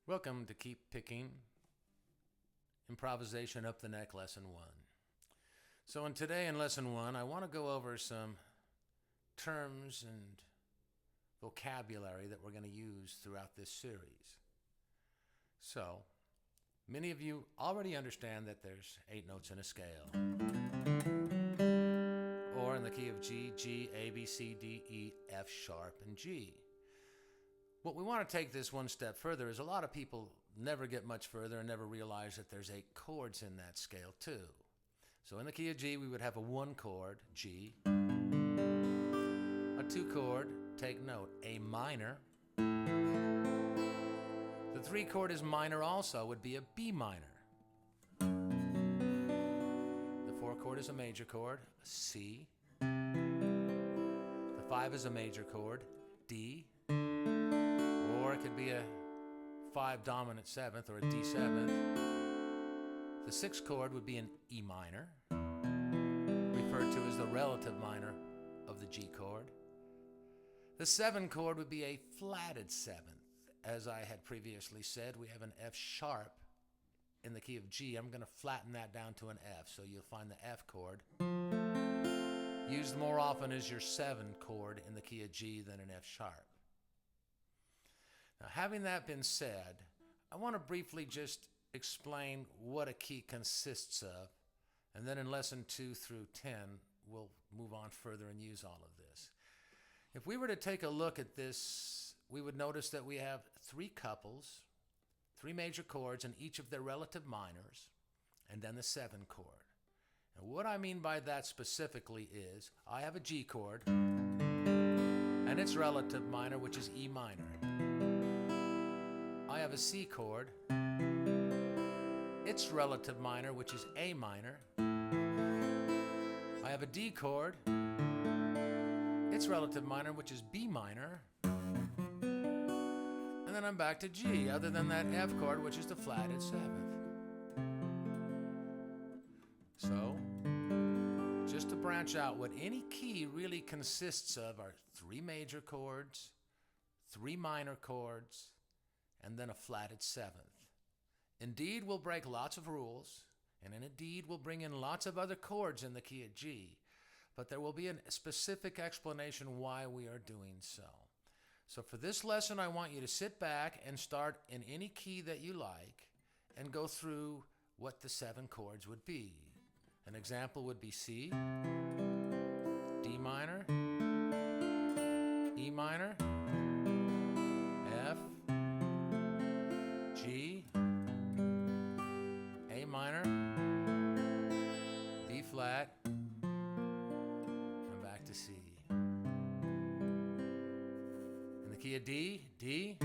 Welcome to Keep Picking Improvisation Up the Neck Lesson 1. So in Lesson 1, I want to go over some terms and vocabulary that we're going to use throughout this series. So, many of you already understand that there's 8 notes in a scale. Or in the key of G, G, A, B, C, D, E, F sharp, and G. What we want to take this one step further is a lot of people never get much further and never realize that there's 8 chords in that scale too. So in the key of G, we would have a 1 chord, G, a 2 chord, take note, A minor. The 3 chord is minor also, would be a B minor. The 4 chord is a major chord, a C. The 5 is a major chord, D. Or it could be a 5 dominant 7th or a D 7th. The 6th chord would be an E minor, referred to as the relative minor of the G chord. The 7 chord would be a flatted 7th. As I had previously said, we have an F sharp in the key of G. I'm going to flatten that down to an F, so you'll find the F chord used more often as your 7 chord in the key of G than an F sharp. Now, having that been said, I want to briefly just explain what a key consists of, and then in Lesson 2 through 10, we'll move on further and use all of this. If we were to take a look at this, we would notice that we have 3 couples, 3 major chords, and each of their relative minors, and then the 7 chord. And what I mean by that specifically is, I have a G chord, and its relative minor, which is E minor. I have a C chord, its relative minor, which is A minor. I have a D chord, its relative minor, which is B minor. And then I'm back to G, other than that F chord, which is the flatted 7th. So, just to branch out, what any key really consists of are 3 major chords, 3 minor chords, and then a flatted 7th. Indeed, we'll break lots of rules, and indeed, we'll bring in lots of other chords in the key of G, but there will be a specific explanation why we are doing so. So for this lesson, I want you to sit back and start in any key that you like and go through what the 7 chords would be. An example would be C, D minor, E minor, F, G, A minor, B flat, and back to C. In the key of D, D,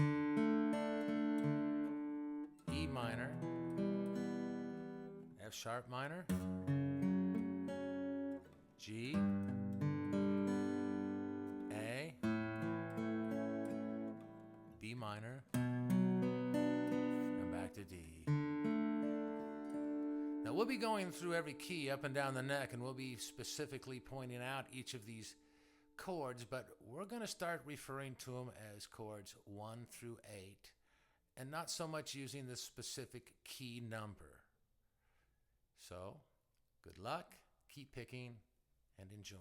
E minor, F sharp minor, G, A, B minor, and back to D. Now we'll be going through every key up and down the neck, and we'll be specifically pointing out each of these chords, but we're going to start referring to them as chords 1 through 8, and not so much using the specific key number. So, good luck, keep picking, and enjoy.